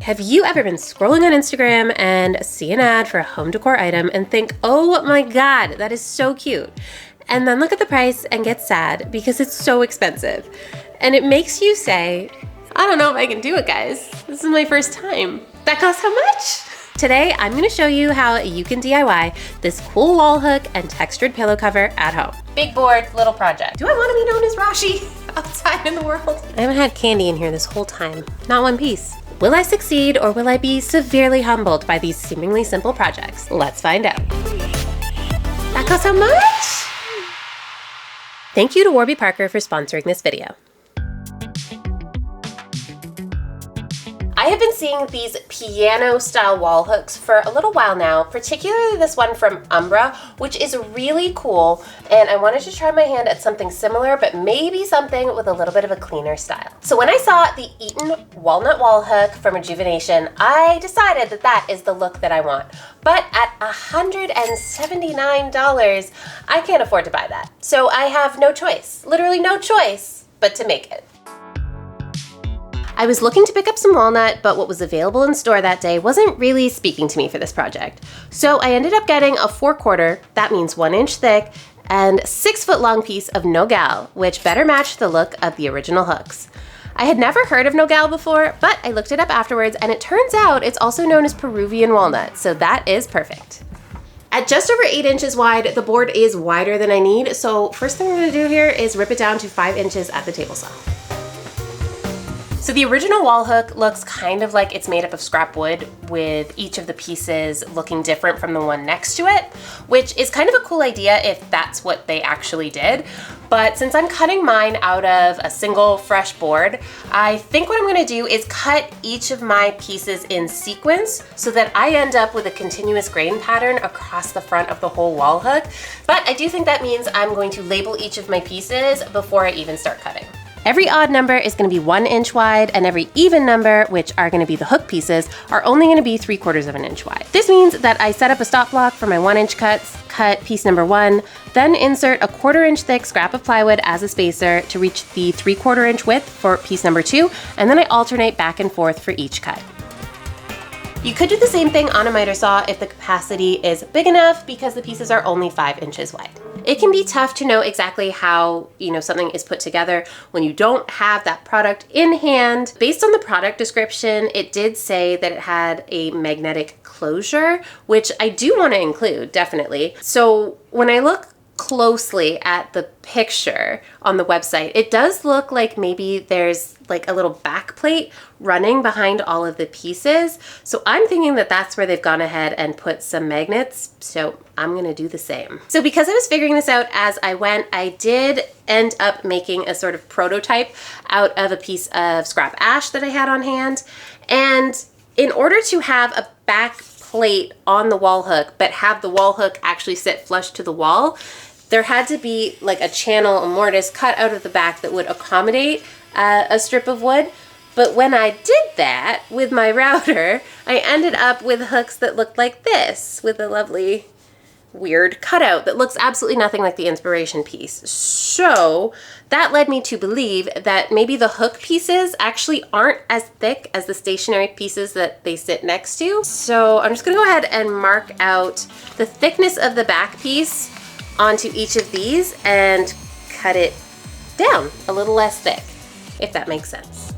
Have you ever been scrolling on Instagram and see an ad for a home decor item and think, oh my God, that is so cute? And then look at the price and get sad because it's so expensive. And it makes you say, I don't know if I can do it, guys. This is my first time. That costs how much? Today, I'm gonna show you how you can DIY this cool wall hook and textured pillow cover at home. Big board, little project. Do I wanna be known as Rashi outside in the world? I haven't had candy in here this whole time, not one piece. Will I succeed or will I be severely humbled by these seemingly simple projects? Let's find out. That costs how much? Thank you to Warby Parker for sponsoring this video. I have been seeing these piano style wall hooks for a little while now, particularly this one from Umbra, which is really cool, and I wanted to try my hand at something similar, but maybe something with a little bit of a cleaner style. So when I saw the Eaton walnut wall hook from Rejuvenation, I decided that that is the look that I want. But at $179, I can't afford to buy that. So I have no choice, literally no choice, but to make it. I was looking to pick up some walnut, but what was available in store that day wasn't really speaking to me for this project. So I ended up getting a 4/4, that means 1 inch thick, and 6 foot long piece of Nogal, which better matched the look of the original hooks. I had never heard of Nogal before, but I looked it up afterwards, and it turns out it's also known as Peruvian walnut, so that is perfect. At just over 8 inches wide, the board is wider than I need, so first thing I'm gonna do here is rip it down to 5 inches at the table saw. So the original wall hook looks kind of like it's made up of scrap wood, with each of the pieces looking different from the one next to it, which is kind of a cool idea if that's what they actually did. But since I'm cutting mine out of a single fresh board, I think what I'm gonna do is cut each of my pieces in sequence so that I end up with a continuous grain pattern across the front of the whole wall hook. But I do think that means I'm going to label each of my pieces before I even start cutting. Every odd number is gonna be 1 inch wide, and every even number, which are gonna be the hook pieces, are only gonna be 3/4 of an inch wide. This means that I set up a stop block for my 1 inch cuts, cut piece number 1, then insert a 1/4 inch thick scrap of plywood as a spacer to reach the 3/4 inch width for piece number 2, and then I alternate back and forth for each cut. You could do the same thing on a miter saw if the capacity is big enough because the pieces are only 5 inches wide. It can be tough to know exactly how, something is put together when you don't have that product in hand. Based on the product description, it did say that it had a magnetic closure, which I do want to include, definitely. So when I look closely at the picture on the website, it does look like maybe there's like a little back plate running behind all of the pieces. So I'm thinking that that's where they've gone ahead and put some magnets. So I'm gonna do the same. So because I was figuring this out as I went, I did end up making a sort of prototype out of a piece of scrap ash that I had on hand. And in order to have a back plate on the wall hook, but have the wall hook actually sit flush to the wall, there had to be like a channel, a mortise cut out of the back that would accommodate a strip of wood. But when I did that with my router, I ended up with hooks that looked like this, with a lovely weird cutout that looks absolutely nothing like the inspiration piece. So that led me to believe that maybe the hook pieces actually aren't as thick as the stationary pieces that they sit next to. So I'm just gonna go ahead and mark out the thickness of the back piece onto each of these and cut it down a little less thick, if that makes sense.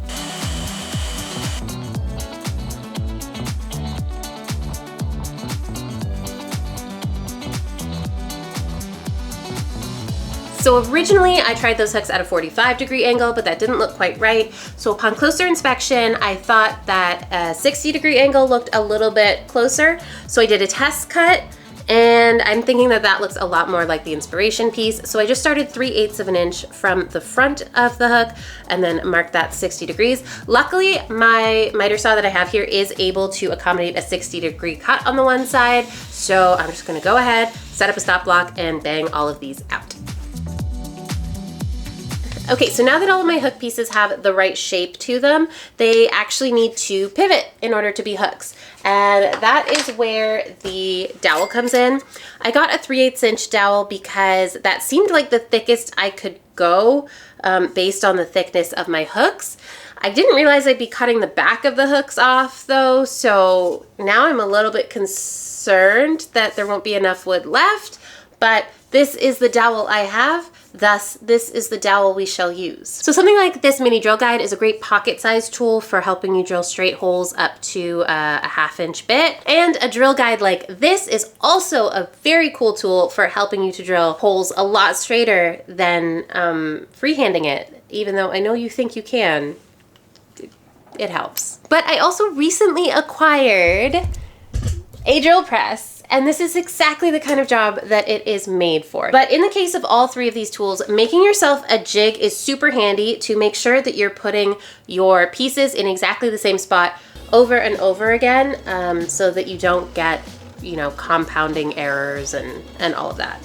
So originally I tried those hooks at a 45-degree angle, but that didn't look quite right. So upon closer inspection, I thought that a 60-degree angle looked a little bit closer. So I did a test cut, and I'm thinking that that looks a lot more like the inspiration piece. So I just started 3/8 of an inch from the front of the hook and then marked that 60 degrees. Luckily, my miter saw that I have here is able to accommodate a 60-degree cut on the one side. So I'm just gonna go ahead, set up a stop block, and bang all of these out. Okay, so now that all of my hook pieces have the right shape to them, they actually need to pivot in order to be hooks. And that is where the dowel comes in. I got a 3/8 inch dowel because that seemed like the thickest I could go based on the thickness of my hooks. I didn't realize I'd be cutting the back of the hooks off though, so now I'm a little bit concerned that there won't be enough wood left, but this is the dowel I have, thus this is the dowel we shall use. So something like this mini drill guide is a great pocket-sized tool for helping you drill straight holes up to a 1/2 inch bit. And a drill guide like this is also a very cool tool for helping you to drill holes a lot straighter than freehanding it, even though I know you think you can. It helps. But I also recently acquired a drill press, and this is exactly the kind of job that it is made for. But in the case of all three of these tools, making yourself a jig is super handy to make sure that you're putting your pieces in exactly the same spot over and over again, so that you don't get, you know, compounding errors and all of that.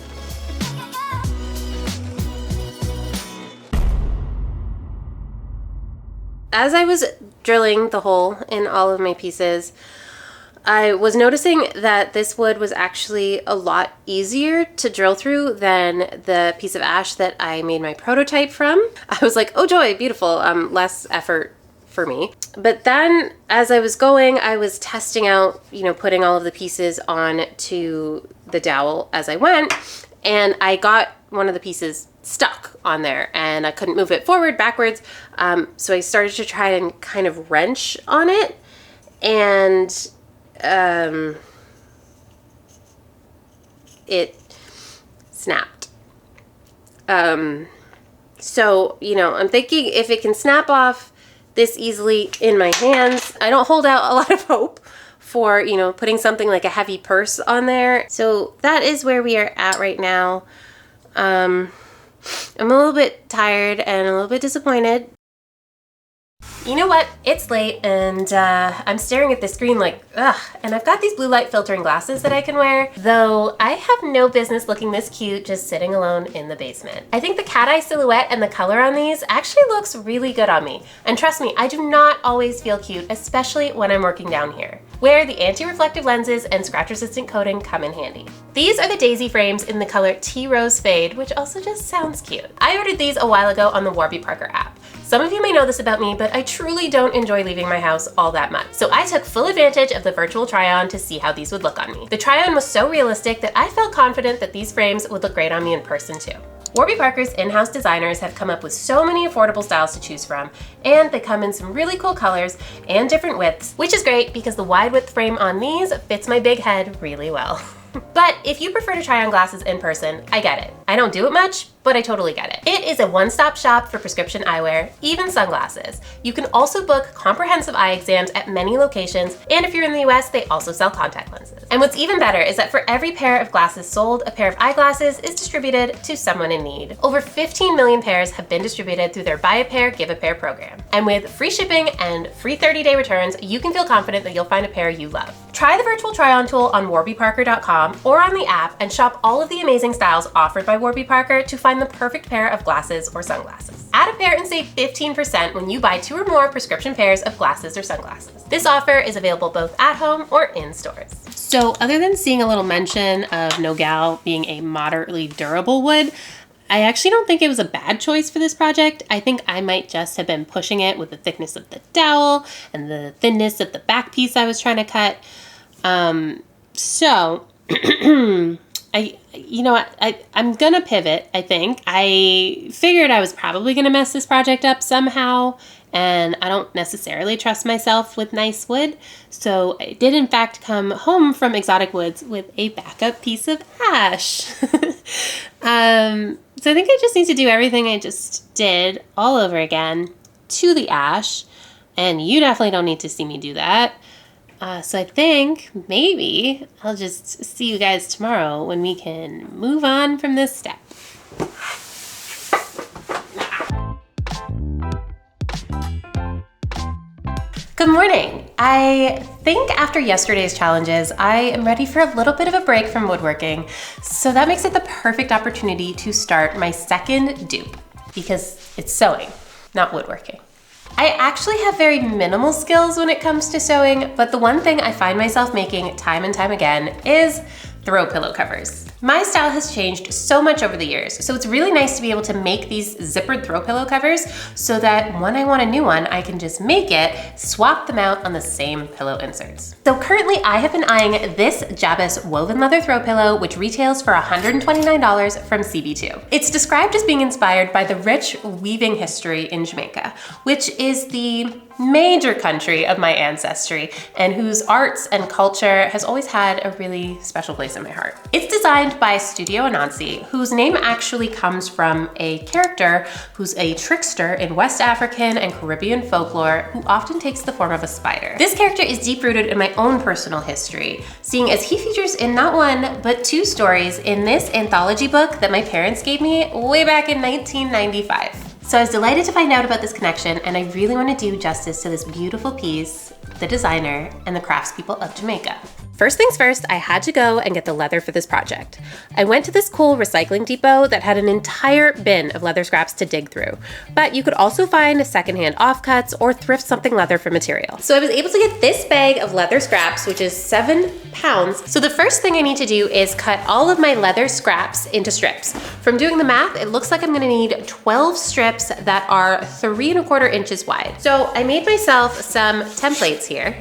As I was drilling the hole in all of my pieces, I was noticing that this wood was actually a lot easier to drill through than the piece of ash that I made my prototype from. I was like, oh joy, beautiful, less effort for me. But then as I was going, I was testing out, you know, putting all of the pieces on to the dowel as I went, and I got one of the pieces stuck on there and I couldn't move it forward, backwards. So I started to try and kind of wrench on it, and it snapped. So, you know, I'm thinking if it can snap off this easily in my hands, I don't hold out a lot of hope for, you know, putting something like a heavy purse on there. So that is where we are at right now. I'm a little bit tired and a little bit disappointed. You know what? It's late and I'm staring at the screen like, ugh, and I've got these blue light filtering glasses that I can wear, though I have no business looking this cute just sitting alone in the basement. I think the cat eye silhouette and the color on these actually looks really good on me. And trust me, I do not always feel cute, especially when I'm working down here, where the anti-reflective lenses and scratch-resistant coating come in handy. These are the daisy frames in the color Tea Rose Fade, which also just sounds cute. I ordered these a while ago on the Warby Parker app. Some of you may know this about me, but I truly don't enjoy leaving my house all that much. So I took full advantage of the virtual try-on to see how these would look on me. The try-on was so realistic that I felt confident that these frames would look great on me in person too. Warby Parker's in-house designers have come up with so many affordable styles to choose from, and they come in some really cool colors and different widths, which is great because the wide width frame on these fits my big head really well. But if you prefer to try on glasses in person, I get it. I don't do it much, but I totally get it. It is a one-stop shop for prescription eyewear, even sunglasses. You can also book comprehensive eye exams at many locations, and if you're in the US, they also sell contact lenses. And what's even better is that for every pair of glasses sold, a pair of eyeglasses is distributed to someone in need. Over 15 million pairs have been distributed through their Buy a Pair, Give a Pair program. And with free shipping and free 30-day returns, you can feel confident that you'll find a pair you love. Try the virtual try-on tool on warbyparker.com or on the app and shop all of the amazing styles offered by Warby Parker to find the perfect pair of glasses or sunglasses. Add a pair and save 15% when you buy 2 or more prescription pairs of glasses or sunglasses. This offer is available both at home or in stores. So other than seeing a little mention of Nogal being a moderately durable wood, I actually don't think it was a bad choice for this project. I think I might just have been pushing it with the thickness of the dowel and the thinness of the back piece I was trying to cut. So I'm gonna pivot, I think. I figured I was probably gonna mess this project up somehow, and I don't necessarily trust myself with nice wood. So I did in fact come home from Exotic Woods with a backup piece of ash. So I think I just need to do everything I just did all over again to the ash, and you definitely don't need to see me do that. So I think maybe I'll just see you guys tomorrow when we can move on from this step. Good morning. I think after yesterday's challenges, I am ready for a little bit of a break from woodworking. So that makes it the perfect opportunity to start my second dupe, because it's sewing, not woodworking. I actually have very minimal skills when it comes to sewing, but the one thing I find myself making time and time again is throw pillow covers. My style has changed so much over the years, so it's really nice to be able to make these zippered throw pillow covers so that when I want a new one, I can just make it, swap them out on the same pillow inserts. So currently I have been eyeing this Jabas woven leather throw pillow, which retails for $129 from CB2. It's described as being inspired by the rich weaving history in Jamaica, which is the major country of my ancestry and whose arts and culture has always had a really special place in my heart. It's designed by Studio Anansi, whose name actually comes from a character who's a trickster in West African and Caribbean folklore who often takes the form of a spider. This character is deep-rooted in my own personal history, seeing as he features in not one, but two stories in this anthology book that my parents gave me way back in 1995. So I was delighted to find out about this connection, and I really want to do justice to this beautiful piece, the designer, and the craftspeople of Jamaica. First things first, I had to go and get the leather for this project. I went to this cool recycling depot that had an entire bin of leather scraps to dig through, but you could also find secondhand offcuts or thrift something leather for material. So I was able to get this bag of leather scraps, which is 7 pounds. So the first thing I need to do is cut all of my leather scraps into strips. From doing the math, it looks like I'm gonna need 12 strips that are 3 1/4 inches wide. So I made myself some templates here.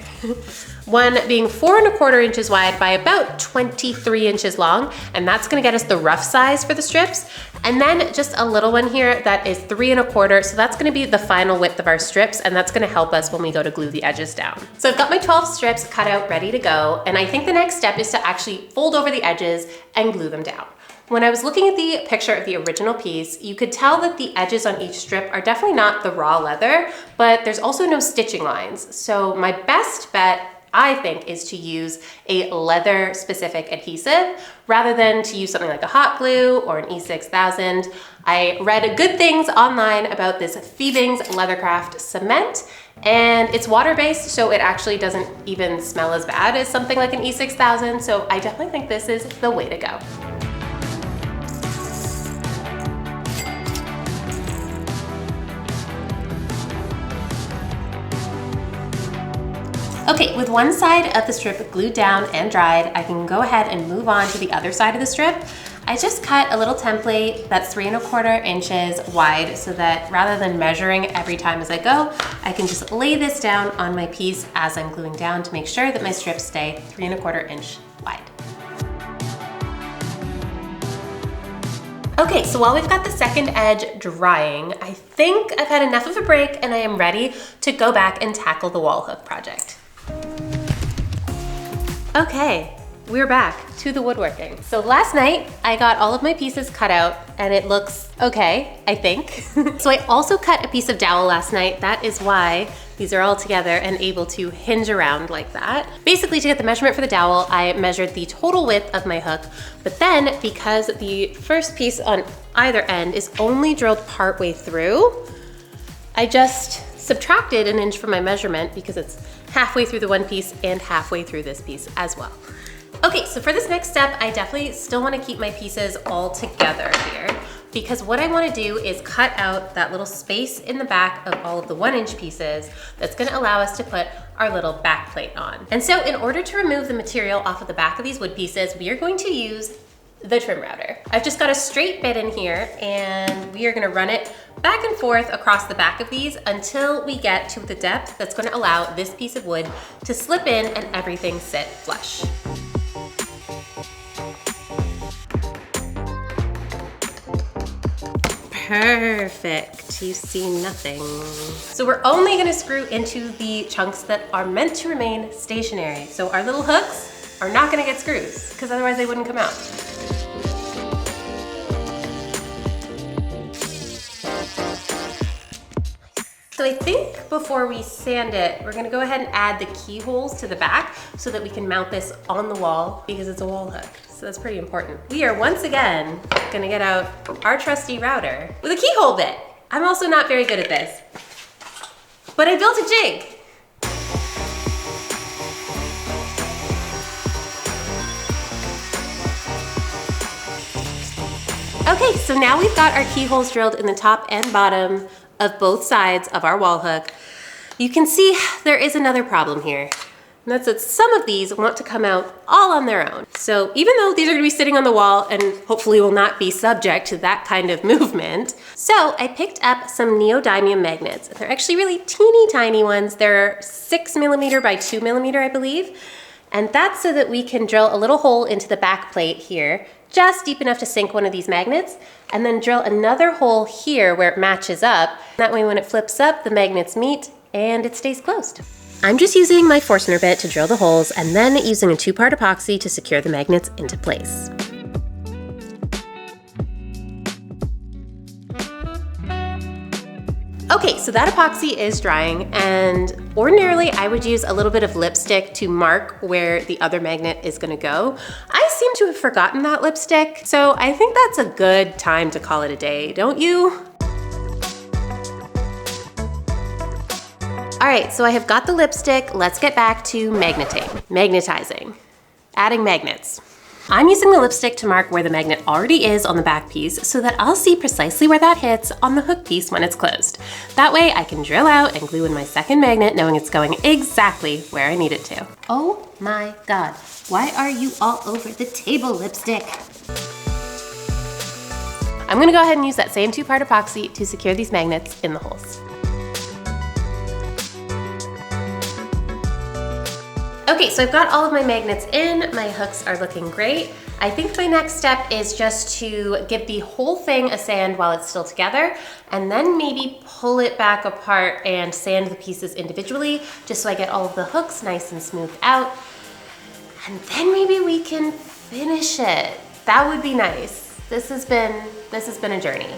One being 4 1/4 inches wide by about 23 inches long, and that's gonna get us the rough size for the strips. And then just a little one here that is 3 1/4, so that's gonna be the final width of our strips, and that's gonna help us when we go to glue the edges down. So I've got my 12 strips cut out, ready to go, and I think the next step is to actually fold over the edges and glue them down. When I was looking at the picture of the original piece, you could tell that the edges on each strip are definitely not the raw leather, but there's also no stitching lines. So my best bet, I think, is to use a leather specific adhesive rather than to use something like a hot glue or an E6000. I read good things online about this Phoebing's Leathercraft cement, and it's water-based, so it actually doesn't even smell as bad as something like an E6000. So I definitely think this is the way to go. Okay, with one side of the strip glued down and dried, I can go ahead and move on to the other side of the strip. I just cut a little template that's 3 1/4 inches wide so that rather than measuring every time as I go, I can just lay this down on my piece as I'm gluing down to make sure that my strips stay 3 1/4 inch wide. Okay, so while we've got the second edge drying, I think I've had enough of a break and I am ready to go back and tackle the wall hook project. Okay, we're back to the woodworking. So last night I got all of my pieces cut out and it looks okay, I think. So I also cut a piece of dowel last night. That is why these are all together and able to hinge around like that. Basically, to get the measurement for the dowel, I measured the total width of my hook, but then because the first piece on either end is only drilled part way through, I just subtracted an inch from my measurement because it's halfway through the one piece and halfway through this piece as well. Okay, so for this next step, I definitely still want to keep my pieces all together here because what I want to do is cut out that little space in the back of all of the 1-inch pieces that's going to allow us to put our little back plate on. And so in order to remove the material off of the back of these wood pieces, we are going to use the trim router. I've just got a straight bit in here and we are gonna run it back and forth across the back of these until we get to the depth that's gonna allow this piece of wood to slip in and everything sit flush. Perfect, you see nothing. So we're only gonna screw into the chunks that are meant to remain stationary. So our little hooks are not gonna get screws because otherwise they wouldn't come out. So I think before we sand it, we're gonna go ahead and add the keyholes to the back so that we can mount this on the wall because it's a wall hook. So that's pretty important. We are once again gonna get out our trusty router with a keyhole bit. I'm also not very good at this, but I built a jig. Okay, so now we've got our keyholes drilled in the top and bottom of both sides of our wall hook. You can see there is another problem here. And that's that some of these want to come out all on their own. So even though these are gonna be sitting on the wall and hopefully will not be subject to that kind of movement, so I picked up some neodymium magnets. They're actually really teeny tiny ones. They're 6mm by 2mm, I believe. And that's so that we can drill a little hole into the back plate here, just deep enough to sink one of these magnets, and then drill another hole here where it matches up. That way when it flips up, the magnets meet and it stays closed. I'm just using my Forstner bit to drill the holes and then using a 2-part epoxy to secure the magnets into place. Okay, so that epoxy is drying, and ordinarily I would use a little bit of lipstick to mark where the other magnet is gonna go. I seem to have forgotten that lipstick, so I think that's a good time to call it a day, don't you? All right, so I have got the lipstick. Let's get back to magnetizing, adding magnets. I'm using the lipstick to mark where the magnet already is on the back piece so that I'll see precisely where that hits on the hook piece when it's closed. That way I can drill out and glue in my second magnet knowing it's going exactly where I need it to. Oh my God, why are you all over the table, lipstick? I'm gonna go ahead and use that same 2-part epoxy to secure these magnets in the holes. Okay, so I've got all of my magnets in, my hooks are looking great. I think my next step is just to give the whole thing a sand while it's still together, and then maybe pull it back apart and sand the pieces individually, just so I get all of the hooks nice and smoothed out. And then maybe we can finish it. That would be nice. This has been a journey.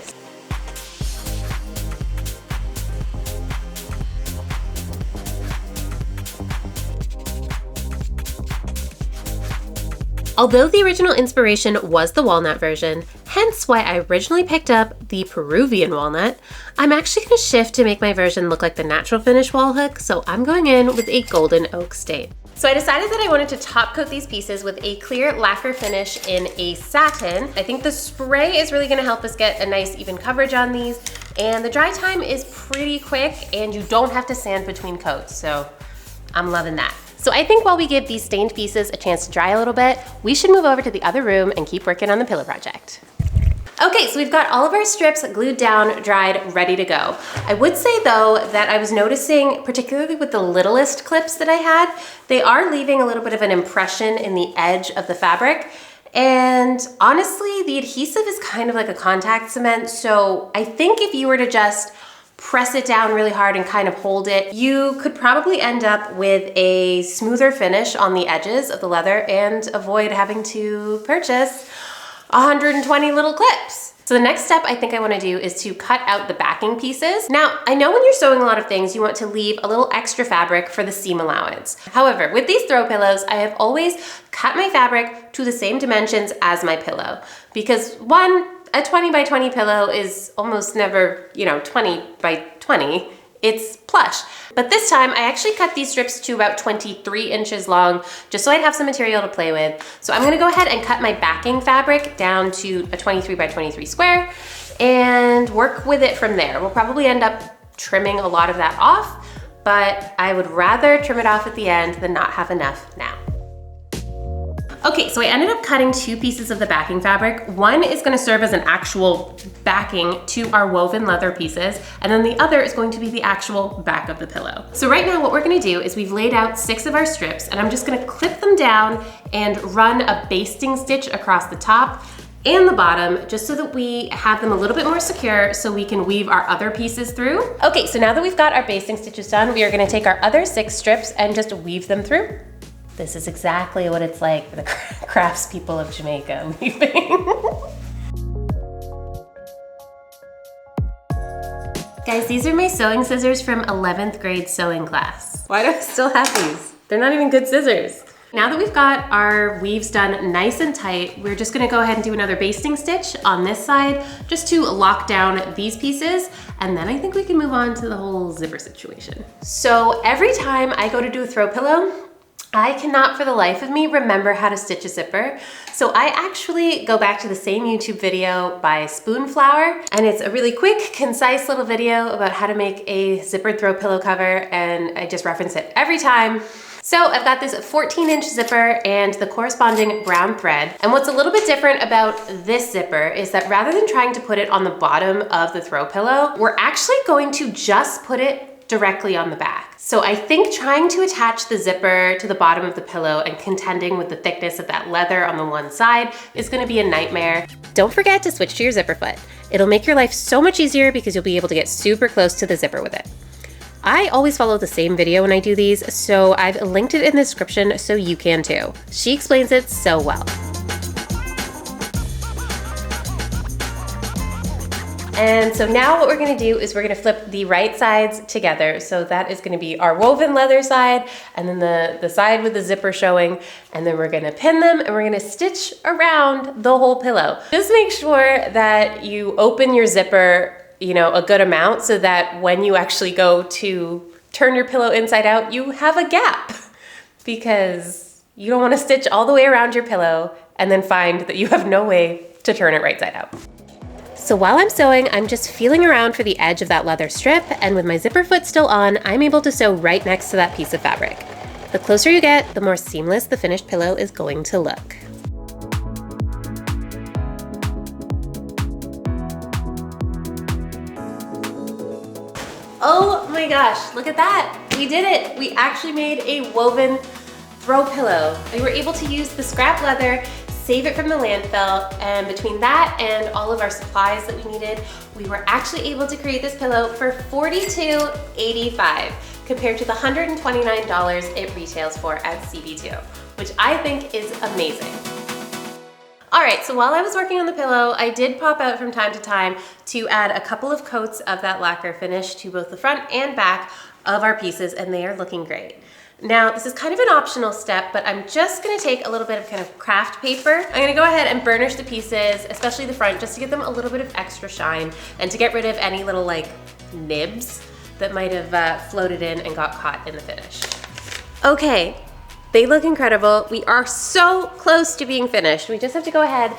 Although the original inspiration was the walnut version, hence why I originally picked up the Peruvian walnut, I'm actually gonna shift to make my version look like the natural finish wall hook, so I'm going in with a golden oak stain. So I decided that I wanted to top coat these pieces with a clear lacquer finish in a satin. I think the spray is really gonna help us get a nice even coverage on these, and the dry time is pretty quick and you don't have to sand between coats, so I'm loving that. So I think while we give these stained pieces a chance to dry a little bit, we should move over to the other room and keep working on the pillow project. Okay, so we've got all of our strips glued down, dried, ready to go. I would say though that I was noticing, particularly with the littlest clips that I had, they are leaving a little bit of an impression in the edge of the fabric. And honestly, the adhesive is kind of like a contact cement. So I think if you were to just press it down really hard and kind of hold it, you could probably end up with a smoother finish on the edges of the leather and avoid having to purchase 120 little clips. So the next step I think I want to do is to cut out the backing pieces. Now, I know when you're sewing a lot of things, you want to leave a little extra fabric for the seam allowance. However, with these throw pillows, I have always cut my fabric to the same dimensions as my pillow because one, a 20 by 20 pillow is almost never, 20 by 20. It's plush. But this time I actually cut these strips to about 23 inches long, just so I'd have some material to play with. So I'm gonna go ahead and cut my backing fabric down to a 23 by 23 square and work with it from there. We'll probably end up trimming a lot of that off, but I would rather trim it off at the end than not have enough now. Okay, so I ended up cutting 2 pieces of the backing fabric. One is gonna serve as an actual backing to our woven leather pieces, and then the other is going to be the actual back of the pillow. So right now what we're gonna do is we've laid out 6 of our strips, and I'm just gonna clip them down and run a basting stitch across the top and the bottom, just so that we have them a little bit more secure so we can weave our other pieces through. Okay, so now that we've got our basting stitches done, we are gonna take our other 6 strips and just weave them through. This is exactly what it's like for the craftspeople of Jamaica weaving. Guys, these are my sewing scissors from 11th grade sewing class. Why do I still have these? They're not even good scissors. Now that we've got our weaves done nice and tight, we're just gonna go ahead and do another basting stitch on this side just to lock down these pieces, and then I think we can move on to the whole zipper situation. So every time I go to do a throw pillow, I cannot for the life of me remember how to stitch a zipper. So I actually go back to the same YouTube video by Spoonflower, and it's a really quick, concise little video about how to make a zippered throw pillow cover, and I just reference it every time. So I've got this 14-inch zipper and the corresponding brown thread. And what's a little bit different about this zipper is that rather than trying to put it on the bottom of the throw pillow, we're actually going to just put it directly on the back. So I think trying to attach the zipper to the bottom of the pillow and contending with the thickness of that leather on the one side is gonna be a nightmare. Don't forget to switch to your zipper foot. It'll make your life so much easier because you'll be able to get super close to the zipper with it. I always follow the same video when I do these, so I've linked it in the description so you can too. She explains it so well. And so now what we're gonna do is we're gonna flip the right sides together. So that is gonna be our woven leather side, and then the side with the zipper showing, and then we're gonna pin them and we're gonna stitch around the whole pillow. Just make sure that you open your zipper a good amount so that when you actually go to turn your pillow inside out, you have a gap, because you don't want to stitch all the way around your pillow and then find that you have no way to turn it right side out. So while I'm sewing, I'm just feeling around for the edge of that leather strip, and with my zipper foot still on, I'm able to sew right next to that piece of fabric. The closer you get, the more seamless the finished pillow is going to look. Oh my gosh, look at that. We did it. We actually made a woven throw pillow. We were able to use the scrap leather, save it from the landfill, and between that and all of our supplies that we needed, we were actually able to create this pillow for $42.85 compared to the $129 it retails for at CB2, which I think is amazing. All right, so while I was working on the pillow, I did pop out from time to time to add a couple of coats of that lacquer finish to both the front and back of our pieces, and they are looking great. Now, this is kind of an optional step, but I'm just gonna take a little bit of kind of craft paper. I'm gonna go ahead and burnish the pieces, especially the front, just to give them a little bit of extra shine and to get rid of any little like nibs that might have floated in and got caught in the finish. Okay. They look incredible. We are so close to being finished. We just have to go ahead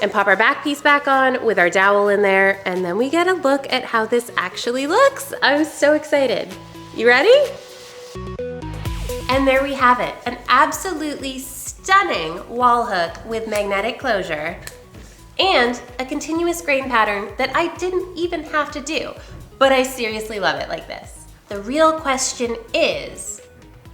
and pop our back piece back on with our dowel in there, and then we get a look at how this actually looks. I'm so excited. You ready? And there we have it, an absolutely stunning wall hook with magnetic closure and a continuous grain pattern that I didn't even have to do, but I seriously love it like this. The real question is,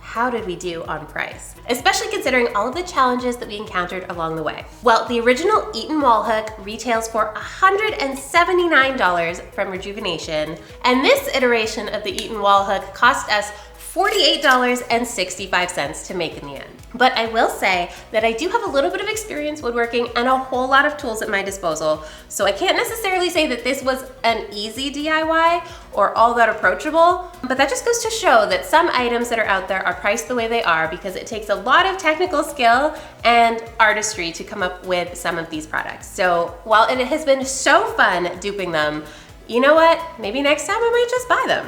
how did we do on price? Especially considering all of the challenges that we encountered along the way. Well, the original Eaton wall hook retails for $179 from Rejuvenation, and this iteration of the Eaton wall hook cost us $48.65 to make in the end. But I will say that I do have a little bit of experience woodworking and a whole lot of tools at my disposal, so I can't necessarily say that this was an easy DIY or all that approachable, but that just goes to show that some items that are out there are priced the way they are because it takes a lot of technical skill and artistry to come up with some of these products. So while it has been so fun duping them, you know what? Maybe next time I might just buy them.